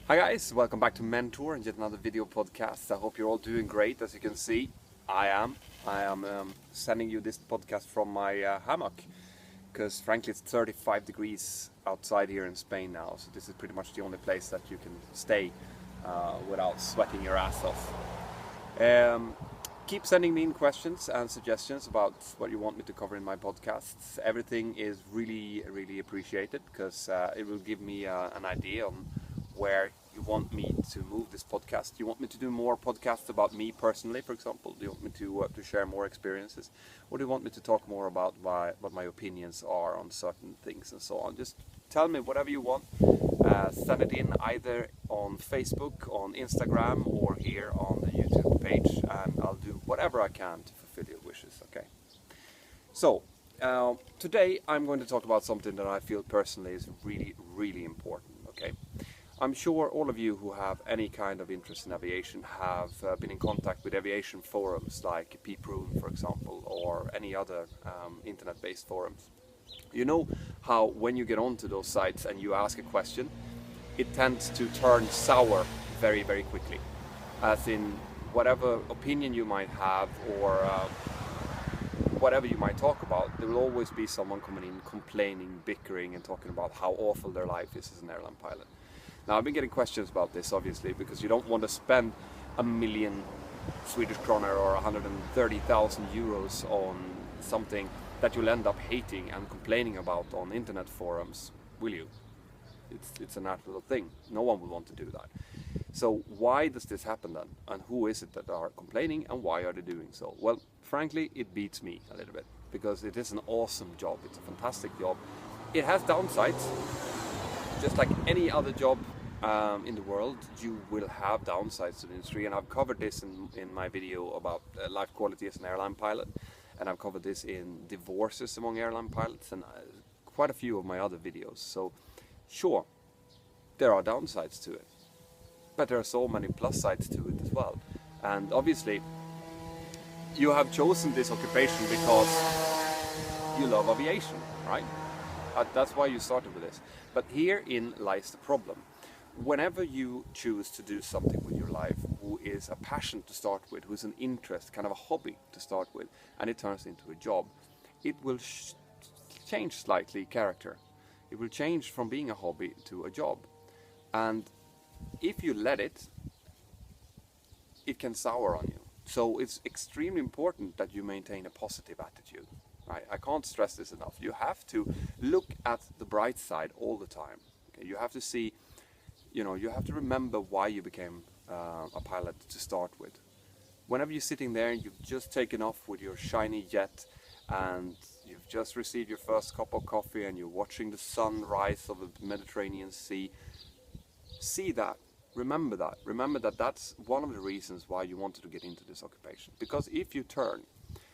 Hi guys, welcome back to Mentor and yet another video podcast. I hope you're all doing great. As you can see, I am sending you this podcast from my hammock because frankly it's 35 degrees outside here in Spain now, so this is pretty much the only place that you can stay without sweating your ass off. Keep sending me in questions and suggestions about what you want me to cover in my podcasts. Everything is really appreciated because it will give me an idea on where you want me to move this podcast. Do you want me to do more podcasts about me personally, for example? Do you want me to share more experiences? Or do you want me to talk more about what my opinions are on certain things and so on? Just tell me whatever you want. Send it in either on Facebook, on Instagram, or here on the YouTube page, and I'll do whatever I can to fulfill your wishes, okay? So, today I'm going to talk about something that I feel personally is really important, okay? I'm sure all of you who have any kind of interest in aviation have been in contact with aviation forums like pPrune, for example, or any other internet-based forums. You know how when you get onto those sites and you ask a question, it tends to turn sour very quickly. As in, whatever opinion you might have or whatever you might talk about, there will always be someone coming in complaining, bickering and talking about how awful their life is as an airline pilot. Now, I've been getting questions about this, obviously, because you don't want to spend 1 million Swedish kronor or 130,000 euros on something that you'll end up hating and complaining about on internet forums, will you? It's a natural thing. No one would want to do that. So why does this happen then? And who is it that are complaining and why are they doing so? Well, frankly, it beats me a little bit because it is an awesome job. It's a fantastic job. It has downsides. Just like any other job in the world, you will have downsides to the industry, and I've covered this in my video about life quality as an airline pilot, and I've covered this in divorces among airline pilots and quite a few of my other videos. So sure, there are downsides to it, but there are so many plus sides to it as well. And obviously you have chosen this occupation because you love aviation, right? That's why you started with this. But herein lies the problem. Whenever you choose to do something with your life, who is a passion to start with, who is an interest, kind of a hobby to start with, and it turns into a job, it will change slightly character. It will change from being a hobby to a job. And if you let it, it can sour on you. So it's extremely important that you maintain a positive attitude. Right? I can't stress this enough. You have to look at the bright side all the time. Okay? You have to see, you have to remember why you became a pilot to start with. Whenever you're sitting there and you've just taken off with your shiny jet and you've just received your first cup of coffee and you're watching the sunrise of the Mediterranean Sea, see that. Remember that that's one of the reasons why you wanted to get into this occupation. Because if you turn,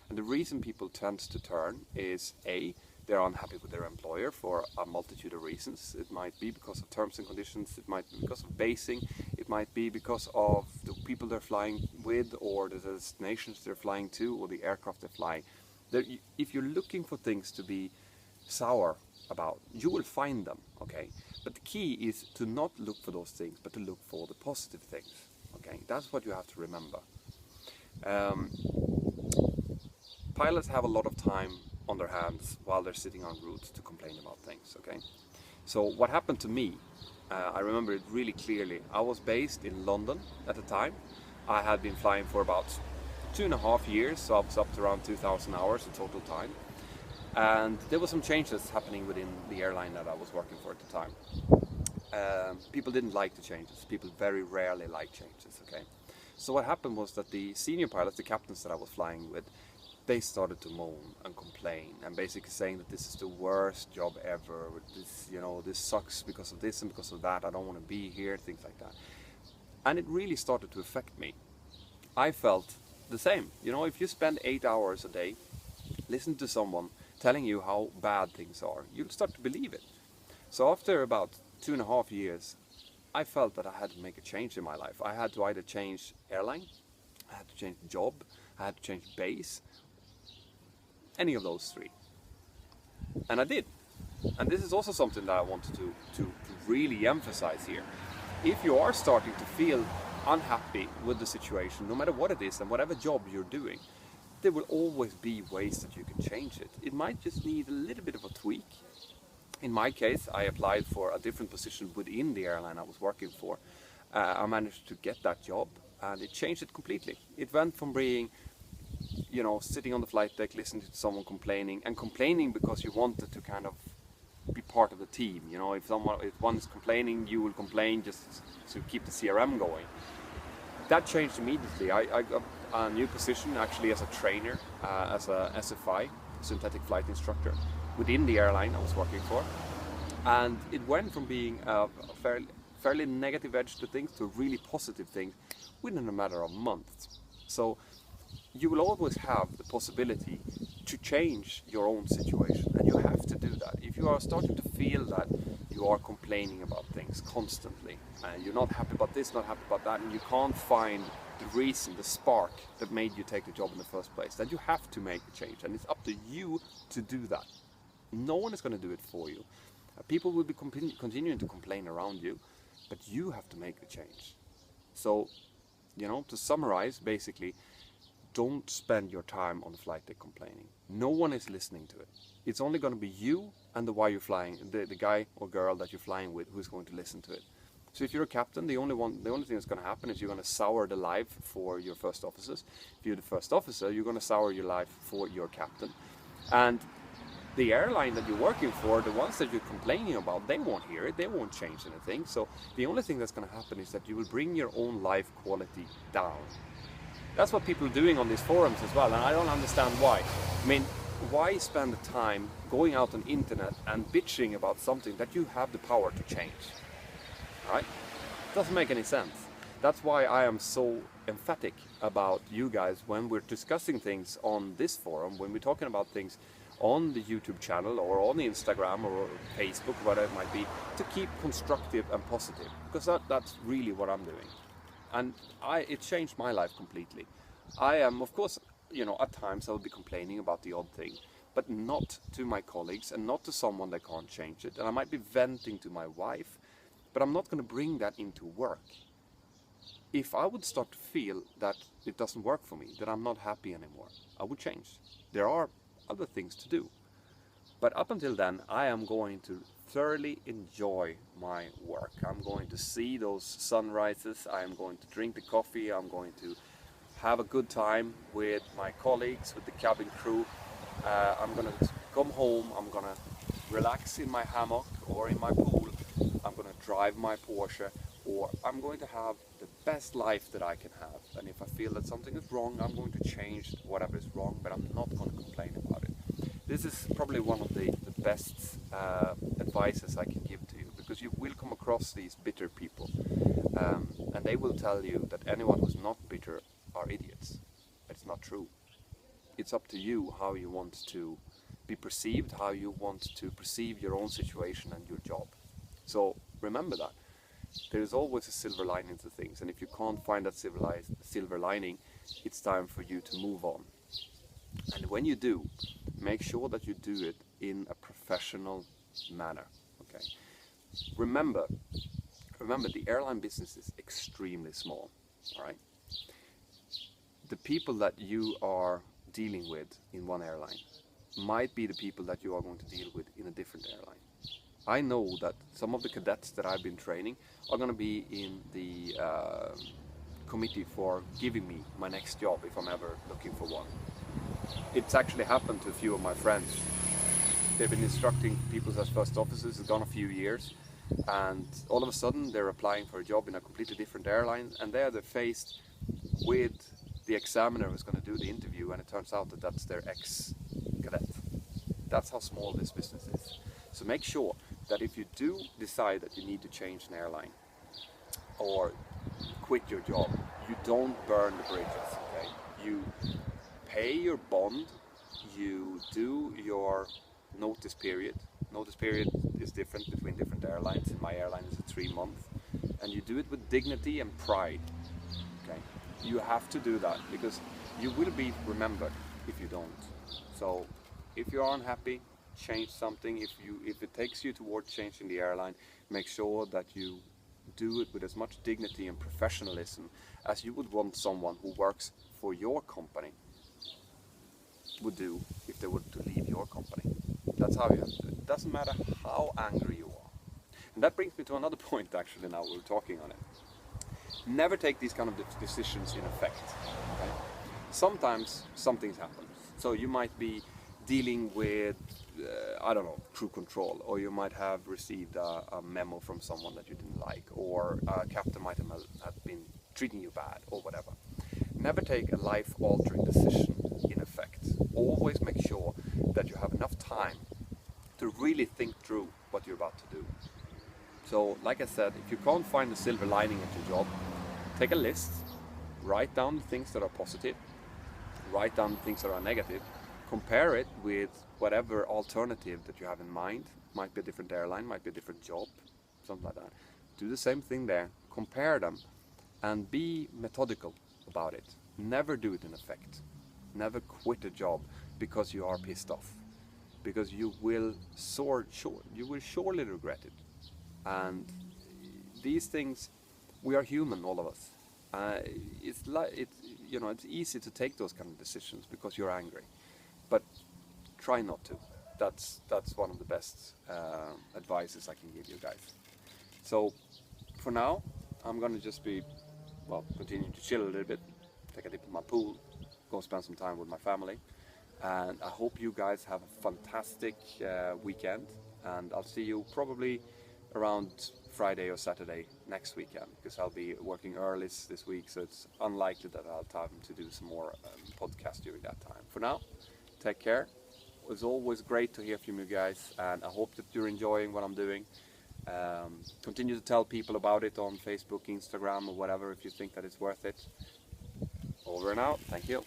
and the reason people tend to turn is A, they're unhappy with their employer for a multitude of reasons. It might be because of terms and conditions, it might be because of basing, it might be because of the people they're flying with or the destinations they're flying to or the aircraft they're flying. If you're looking for things to be sour about, you will find them, okay? But the key is to not look for those things, but to look for the positive things, okay? That's what you have to remember. Pilots have a lot of time on their hands while they're sitting on route to complain about things, okay? So what happened to me, I remember it really clearly. I was based in London at the time. I had been flying for about 2.5 years, so I was up to around 2,000 hours in total time. And there were some changes happening within the airline that I was working for at the time. People didn't like the changes. People very rarely like changes, okay? So what happened was that the senior pilots, the captains that I was flying with, they started to moan and complain and basically saying that this is the worst job ever. This, this sucks because of this and because of that. I don't want to be here, things like that. And it really started to affect me. I felt the same. If you spend 8 hours a day listening to someone telling you how bad things are, you'll start to believe it. So after about 2.5 years, I felt that I had to make a change in my life. I had to either change airline, I had to change job, I had to change base, any of those three. And I did. And this is also something that I wanted to really emphasize here. if you are starting to feel unhappy with the situation, no matter what it is and whatever job you're doing, there will always be ways that you can change it. It might just need a little bit of a tweak. In my case, I applied for a different position within the airline I was working for. I managed to get that job, and it changed it completely. It went from being, sitting on the flight deck, listening to someone complaining because you wanted to kind of be part of the team. If one is complaining, you will complain just to keep the CRM going. That changed immediately. I got a new position actually as a trainer, as a SFI, synthetic flight instructor, within the airline I was working for. And it went from being a fairly negative edge to things to really positive things within a matter of months. So you will always have the possibility to change your own situation, and you have to do that. If you are starting to feel that you are complaining about things constantly, and you're not happy about this, not happy about that, and you can't find the reason, the spark that made you take the job in the first place, then you have to make a change, and it's up to you to do that. No one is going to do it for you. People will be continuing to complain around you, but you have to make the change. So, to summarize, basically, don't spend your time on the flight deck complaining. No one is listening to it. It's only going to be you and the guy or girl that you're flying with who's going to listen to it. So if you're a captain, the only thing that's going to happen is you're going to sour the life for your first officers. If you're the first officer, you're going to sour your life for your captain. And the airline that you're working for, the ones that you're complaining about, they won't hear it, they won't change anything. So the only thing that's going to happen is that you will bring your own life quality down. That's what people are doing on these forums as well, and I don't understand why. I mean, why spend the time going out on the internet and bitching about something that you have the power to change? Right? Doesn't make any sense. That's why I am so emphatic about you guys when we're discussing things on this forum, when we're talking about things on the YouTube channel or on the Instagram or Facebook, whatever it might be, to keep constructive and positive, because that's really what I'm doing. And it changed my life completely. I am, of course, at times I'll be complaining about the odd thing, but not to my colleagues and not to someone that can't change it. And I might be venting to my wife, but I'm not going to bring that into work. If I would start to feel that it doesn't work for me, that I'm not happy anymore, I would change. There are other things to do. But up until then, I am going to thoroughly enjoy my work. I'm going to see those sunrises, I'm going to drink the coffee, I'm going to have a good time with my colleagues, with the cabin crew. I'm going to come home, I'm going to relax in my hammock or in my pool, I'm going to drive my Porsche, or I'm going to have the best life that I can have. And if I feel that something is wrong, I'm going to change whatever is wrong, but I'm not going to complain about it. This is probably one of the best advices I can give to you, because you will come across these bitter people, and they will tell you that anyone who's not bitter are idiots. It's not true. It's up to you how you want to be perceived, how you want to perceive your own situation and your job. So remember that. There is always a silver lining to things, and if you can't find that silver lining, it's time for you to move on. And when you do, make sure that you do it in a professional manner. Okay. Remember, the airline business is extremely small. All right. The people that you are dealing with in one airline might be the people that you are going to deal with in a different airline. I know that some of the cadets that I've been training are going to be in the committee for giving me my next job if I'm ever looking for one. It's actually happened to a few of my friends. They've been instructing people as first officers, it's gone a few years, and all of a sudden they're applying for a job in a completely different airline, and they're faced with the examiner who's going to do the interview, and it turns out that that's their ex-cadet. That's how small this business is. So make sure that if you do decide that you need to change an airline or quit your job, you don't burn the bridges, okay? You pay your bond, you do your notice period. Notice period is different between different airlines. In my airline it's a 3 month, and you do it with dignity and pride, okay? You have to do that, because you will be remembered if you don't. So if you're unhappy, change something. If it takes you towards changing the airline, make sure that you do it with as much dignity and professionalism as you would want someone who works for your company would do if they were to leave your company. That's how you have to do it. It doesn't matter how angry you are. And that brings me to another point actually now we're talking on it. Never take these kind of decisions in effect. Okay? Sometimes something's happened. So you might be dealing with, I don't know, crew control, or you might have received a memo from someone that you didn't like, or a captain might have been treating you bad, or whatever. Never take a life-altering decision in effect. Always make sure that you have enough time to really think through what you're about to do. So, like I said, if you can't find the silver lining at your job, take a list, write down the things that are positive, write down the things that are negative, compare it with whatever alternative that you have in mind. Might be a different airline, might be a different job, something like that. Do the same thing there, compare them, and be methodical about it. Never do it in effect. Never quit a job because you are pissed off, because you will surely regret it. And these things, we are human, all of us. It's easy to take those kind of decisions because you're angry, but try not to. That's one of the best advices I can give you guys. So for now, I'm gonna just continue to chill a little bit, take a dip in my pool, go spend some time with my family, and I hope you guys have a fantastic weekend. And I'll see you probably around Friday or Saturday next weekend, because I'll be working early this week, so it's unlikely that I'll have time to do some more podcasts during that time. For now, take care. It's always great to hear from you guys, and I hope that you're enjoying what I'm doing. Continue to tell people about it on Facebook, Instagram, or whatever if you think that it's worth it. Over and out. Thank you.